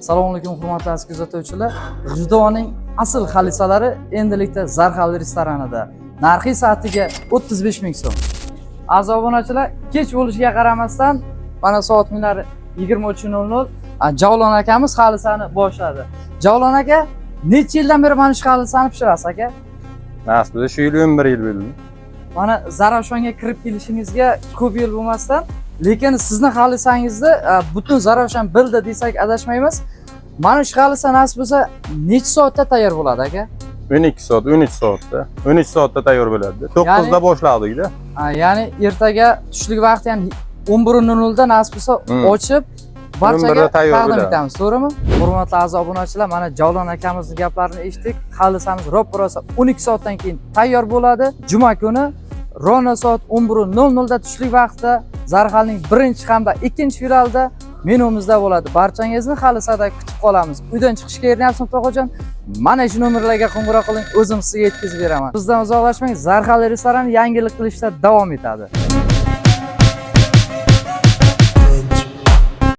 Assalomu alaykum hurmatli aziz kuzatuvchilar. Judoning asl xalisalari endilikda Zarhal restoranida. Narxi soatiga 35 ming so'm. Aziz obunachilar, kech bo'lishiga qaramasdan mana soat minglari 23:00 Javlon akamiz xalisani boshladi. Javlon aka, necha yildan beri mana shu xalisani pishirasiz aka? Aslida shu yil 11 yil bo'ldi. Mana Zarafshonga kirib kelishingizga ko'p yil bo'lmasdan, lekin sizni xalisangizni butun Zarafshon bildi desak adashmaymiz. Mana shu xalisa nasib bo'lsa necha soatda tayyor bo'ladi aka? 12 soat, 13 soatda. 13 soatda tayyor bo'ladi. 9 da boshladik-da. Ya'ni ertaga tushlik vaqti, ya'ni 11:00 da nasib bo'lsa ochib barchaga taqdim etamiz, to'g'rimi? Hurmatli aziz obunachilar, mana Javlon akamizning gaplarini eshitdik. Xalisamiz ro'p-rosa 12 soatdan keyin tayyor bo'ladi. Juma kuni rona soat 11:00 da tushlik vaqtida Zarhalning birinchi hamda ikkinchi filialida menumizda bo'ladi. Barchangizni xalisada kutib qolamiz. Uydan chiqishga erinayapsizmi tog'ajon? Mana shu nomerlarga qo'ng'iroq qiling, o'zim sizga yetkazib beraman. Bizdan uzoqlashmang, Zarhal restorani yangilik qilishda davom etadi.